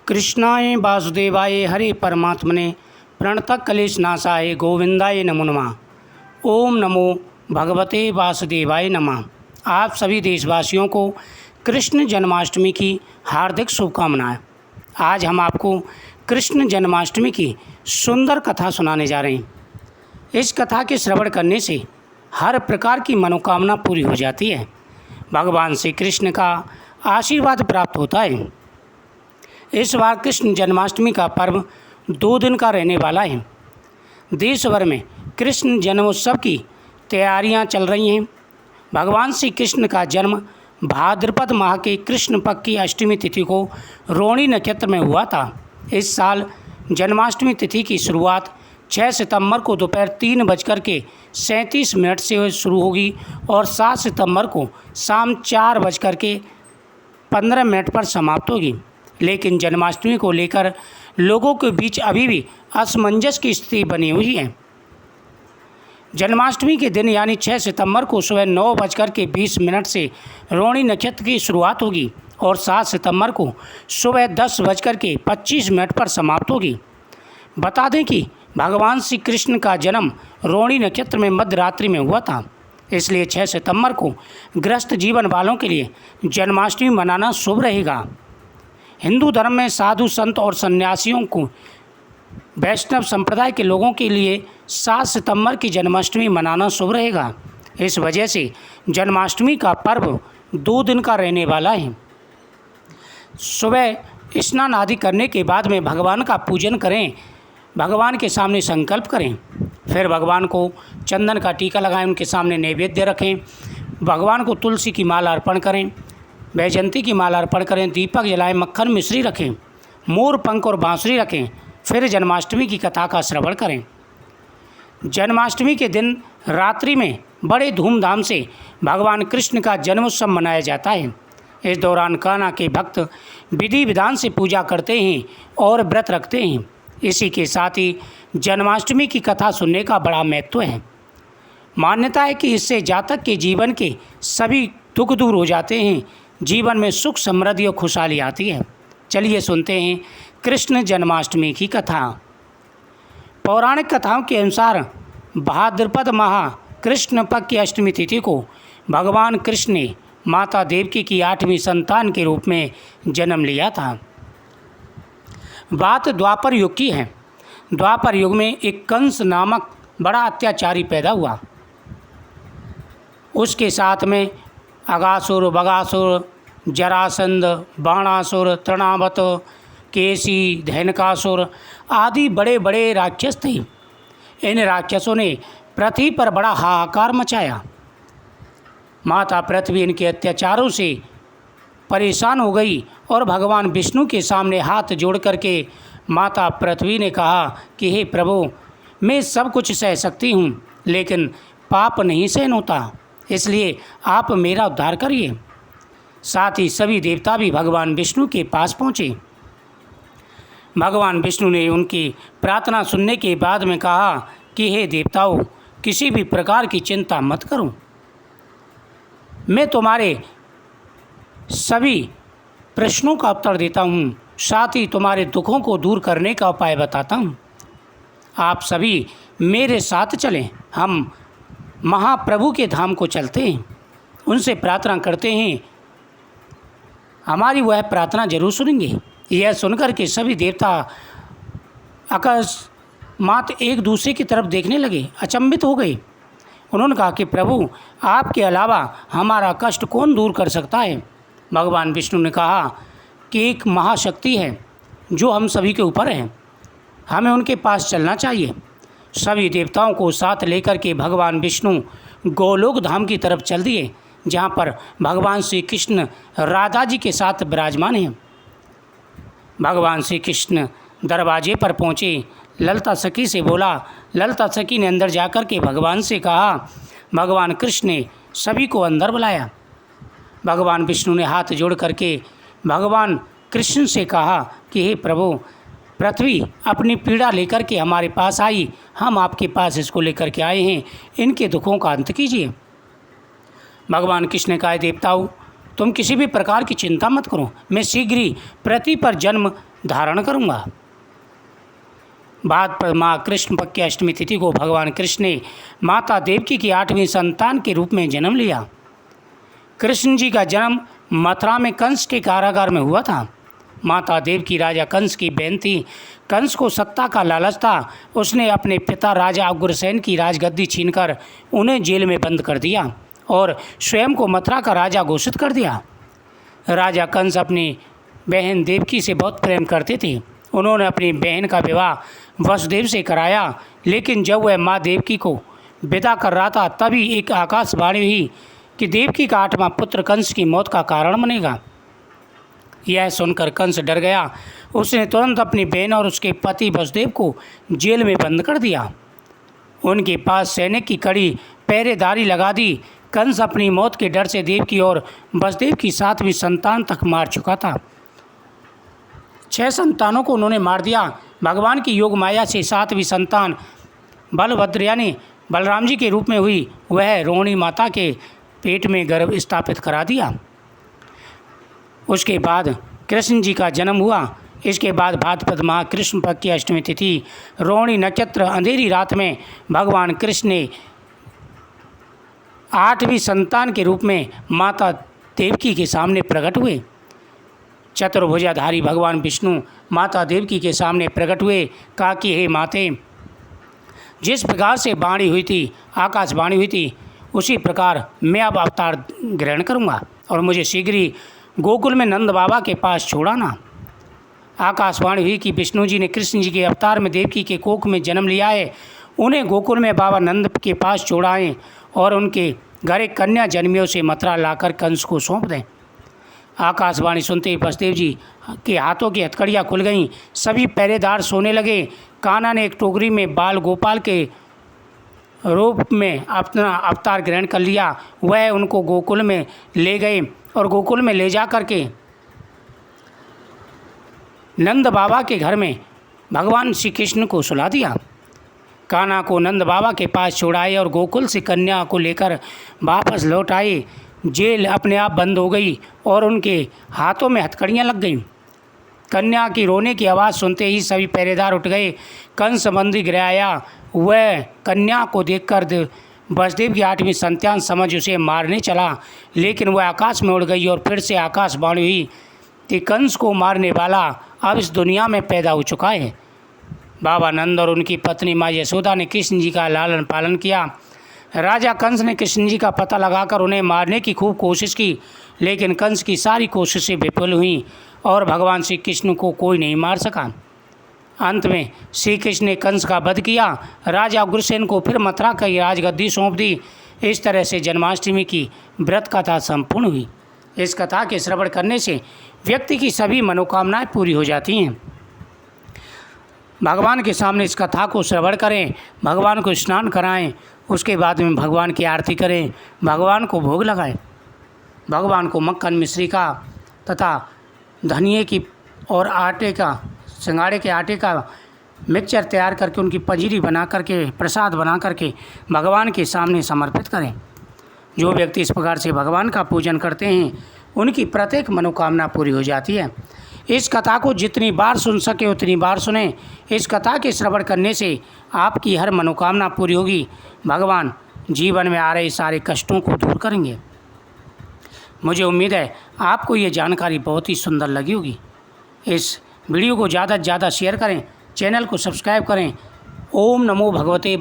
कृष्णाय वासुदेवाय हरे परमात्मने प्रणतः क्लेशनाशाय गोविंदाय नमो नमः। ओम नमो भगवते वासुदेवाय नमः। आप सभी देशवासियों को कृष्ण जन्माष्टमी की हार्दिक शुभकामनाएं। आज हम आपको कृष्ण जन्माष्टमी की सुंदर कथा सुनाने जा रहे हैं। इस कथा के श्रवण करने से हर प्रकार की मनोकामना पूरी हो जाती है। भगवान श्री कृष्ण का आशीर्वाद प्राप्त होता है। इस बार कृष्ण जन्माष्टमी का पर्व 2 दिन का रहने वाला है। देश भर में कृष्ण जन्मोत्सव की तैयारियां चल रही हैं। भगवान श्री कृष्ण का जन्म भाद्रपद माह के कृष्ण पक्ष की अष्टमी तिथि को रोहिणी नक्षत्र में हुआ था। इस साल जन्माष्टमी तिथि की शुरुआत 6 सितंबर को दोपहर 3:37 से शुरू होगी और 7 सितंबर को शाम 4:15 पर समाप्त होगी। लेकिन जन्माष्टमी को लेकर लोगों के बीच अभी भी असमंजस की स्थिति बनी हुई है। जन्माष्टमी के दिन यानी 6 सितंबर को सुबह 9:20 से रोहिणी नक्षत्र की शुरुआत होगी और 7 सितंबर को सुबह 10:25 पर समाप्त होगी। बता दें कि भगवान श्री कृष्ण का जन्म रोहिणी नक्षत्र में मध्य रात्रि में हुआ था, इसलिए 6 सितंबर को गृहस्थ जीवन वालों के लिए जन्माष्टमी मनाना शुभ रहेगा। हिंदू धर्म में साधु संत और सन्यासियों को वैष्णव संप्रदाय के लोगों के लिए 7 सितंबर की जन्माष्टमी मनाना शुभ रहेगा। इस वजह से जन्माष्टमी का पर्व 2 दिन का रहने वाला है। सुबह स्नान आदि करने के बाद में भगवान का पूजन करें, भगवान के सामने संकल्प करें, फिर भगवान को चंदन का टीका लगाएं, उनके सामने नैवेद्य रखें, भगवान को तुलसी की माला अर्पण करें, वैजयंती की माला अर्पण करें, दीपक जलाएं, मक्खन मिश्री रखें, मोर पंख और बांसुरी रखें, फिर जन्माष्टमी की कथा का श्रवण करें। जन्माष्टमी के दिन रात्रि में बड़े धूमधाम से भगवान कृष्ण का जन्मोत्सव मनाया जाता है। इस दौरान कान्हा के भक्त विधि विधान से पूजा करते हैं और व्रत रखते हैं। इसी के साथ ही जन्माष्टमी की कथा सुनने का बड़ा महत्व है। मान्यता है कि इससे जातक के जीवन के सभी दुख दूर हो जाते हैं, जीवन में सुख समृद्धि और खुशहाली आती है। चलिए सुनते हैं कृष्ण जन्माष्टमी की कथा। पौराणिक कथाओं के अनुसार भाद्रपद माह कृष्ण पक्ष की अष्टमी तिथि को भगवान कृष्ण ने माता देवकी की 8वीं संतान के रूप में जन्म लिया था। बात द्वापर युग की है। द्वापर युग में एक कंस नामक बड़ा अत्याचारी पैदा हुआ। उसके साथ में अगासुर, बगासुर, जरासंध, बाणासुर, तृणावत, केसी, धैनकासुर आदि बड़े बड़े राक्षस थे। इन राक्षसों ने पृथ्वी पर बड़ा हाहाकार मचाया। माता पृथ्वी इनके अत्याचारों से परेशान हो गई और भगवान विष्णु के सामने हाथ जोड़ करके माता पृथ्वी ने कहा कि हे प्रभु, मैं सब कुछ सह सकती हूँ, लेकिन पाप नहीं सहन होता, इसलिए आप मेरा उद्धार करिए। साथ ही सभी देवता भी भगवान विष्णु के पास पहुँचे। भगवान विष्णु ने उनकी प्रार्थना सुनने के बाद में कहा कि हे देवताओं, किसी भी प्रकार की चिंता मत करो, मैं तुम्हारे सभी प्रश्नों का उत्तर देता हूँ, साथ ही तुम्हारे दुखों को दूर करने का उपाय बताता हूँ। आप सभी मेरे साथ चलें, हम महाप्रभु के धाम को चलते हैं, उनसे प्रार्थना करते हैं, हमारी वह प्रार्थना जरूर सुनेंगे। यह सुनकर के सभी देवता अकस्मात एक दूसरे की तरफ देखने लगे, अचंभित हो गए। उन्होंने कहा कि प्रभु, आपके अलावा हमारा कष्ट कौन दूर कर सकता है। भगवान विष्णु ने कहा कि एक महाशक्ति है जो हम सभी के ऊपर है, हमें उनके पास चलना चाहिए। सभी देवताओं को साथ लेकर के भगवान विष्णु गोलोक धाम की तरफ चल दिए, जहाँ पर भगवान श्री कृष्ण राधा जी के साथ विराजमान हैं। भगवान श्री कृष्ण दरवाजे पर पहुँचे, ललिता सखी से बोला। ललिता सखी ने अंदर जाकर के भगवान से कहा। भगवान कृष्ण ने सभी को अंदर बुलाया। भगवान विष्णु ने हाथ जोड़ करके भगवान कृष्ण से कहा कि हे प्रभु, पृथ्वी अपनी पीड़ा लेकर के हमारे पास आई, हम आपके पास इसको लेकर के आए हैं, इनके दुखों का अंत कीजिए। भगवान कृष्ण ने कहा, देवताओं, तुम किसी भी प्रकार की चिंता मत करो, मैं शीघ्र ही पृथ्वी पर जन्म धारण करूँगा। बाद पर माँ कृष्ण पक्ष की अष्टमी तिथि को भगवान कृष्ण ने माता देवकी की 8वीं संतान के रूप में जन्म लिया। कृष्ण जी का जन्म मथुरा में कंस के कारागार में हुआ था। माता देवकी राजा कंस की बहन थी। कंस को सत्ता का लालच था। उसने अपने पिता राजा उग्रसेन की राजगद्दी छीनकर उन्हें जेल में बंद कर दिया और स्वयं को मथुरा का राजा घोषित कर दिया। राजा कंस अपनी बहन देवकी से बहुत प्रेम करते थे। उन्होंने अपनी बहन का विवाह वसुदेव से कराया, लेकिन जब वह माँ देवकी को विदा कर रहा था तभी एक आकाशवाणी हुई कि देवकी का 8वां पुत्र कंस की मौत का कारण बनेगा। यह सुनकर कंस डर गया। उसने तुरंत अपनी बहन और उसके पति वसुदेव को जेल में बंद कर दिया। उनके पास सैनिक की कड़ी पहरेदारी लगा दी। कंस अपनी मौत के डर से देवकी और वसुदेव की 7वीं संतान तक मार चुका था। 6 संतानों को उन्होंने मार दिया। भगवान की योग माया से 7वीं संतान बलभद्र यानी बलराम जी के रूप में हुई। वह रोहिणी माता के पेट में गर्भ स्थापित करा दिया। उसके बाद कृष्ण जी का जन्म हुआ। इसके बाद भाद्रपद माह कृष्ण पक्ष की अष्टमी तिथि रोहिणी नक्षत्र अंधेरी रात में भगवान कृष्ण ने 8वीं संतान के रूप में माता देवकी के सामने प्रकट हुए। चतुर्भुजाधारी भगवान विष्णु माता देवकी के सामने प्रकट हुए। कहा कि हे माते, जिस प्रकार से वाणी हुई थी, आकाशवाणी हुई थी, उसी प्रकार मैं अब अवतार ग्रहण करूँगा और मुझे शीघ्र ही गोकुल में नंद बाबा के पास छोड़ाना। आकाशवाणी हुई कि विष्णु जी ने कृष्ण जी के अवतार में देवकी के कोख में जन्म लिया है। उन्हें गोकुल में बाबा नंद के पास छोड़ाएं और उनके घर एक कन्या जन्मियों से मथुरा लाकर कंस को सौंप दें। आकाशवाणी सुनते ही वसुदेव जी के हाथों की हथकड़ियाँ खुल गईं। सभी पहरेदार सोने लगे। कान्हा ने एक टोकरी में बाल गोपाल के रूप में अपना अवतार ग्रहण कर लिया। वह उनको गोकुल में ले गए और गोकुल में ले जा कर के नंद बाबा के घर में भगवान श्री कृष्ण को सुला दिया। कान्हा को नंद बाबा के पास छोड़ाए और गोकुल से कन्या को लेकर वापस लौट आए। जेल अपने आप बंद हो गई और उनके हाथों में हथकड़ियाँ लग गईं। कन्या की रोने की आवाज़ सुनते ही सभी पहरेदार उठ गए। कंस बंदी गिराया। वह कन्या को देखकर वसुदेव की 8वीं संतान समझ उसे मारने चला, लेकिन वह आकाश में उड़ गई और फिर से आकाशवाणी हुई कि कंस को मारने वाला अब इस दुनिया में पैदा हो चुका है। बाबा नंद और उनकी पत्नी माँ यशोदा ने कृष्ण जी का लालन पालन किया। राजा कंस ने कृष्ण जी का पता लगाकर उन्हें मारने की खूब कोशिश की, लेकिन कंस की सारी कोशिशें विफल हुईं और भगवान श्री कृष्ण को कोई नहीं मार सका। अंत में श्री कृष्ण ने कंस का वध किया। राजा उग्रसेन को फिर मथुरा की राजगद्दी सौंप दी। इस तरह से जन्माष्टमी की व्रत कथा संपूर्ण हुई। इस कथा के श्रवण करने से व्यक्ति की सभी मनोकामनाएं पूरी हो जाती हैं। भगवान के सामने इस कथा को श्रवण करें, भगवान को स्नान कराएं, उसके बाद में भगवान की आरती करें, भगवान को भोग लगाएं। भगवान को मक्खन मिश्री का तथा धनिए की और आटे का, सिंगाड़े के आटे का मिक्सचर तैयार करके उनकी पंजीरी बना करके, प्रसाद बना करके भगवान के सामने समर्पित करें। जो व्यक्ति इस प्रकार से भगवान का पूजन करते हैं उनकी प्रत्येक मनोकामना पूरी हो जाती है। इस कथा को जितनी बार सुन सके उतनी बार सुने। इस कथा के श्रवण करने से आपकी हर मनोकामना पूरी होगी। भगवान जीवन में आ रहे सारे कष्टों को दूर करेंगे। मुझे उम्मीद है आपको ये जानकारी बहुत ही सुंदर लगी होगी। इस वीडियो को ज़्यादा से ज़्यादा शेयर करें, चैनल को सब्सक्राइब करें। ओम नमो भगवते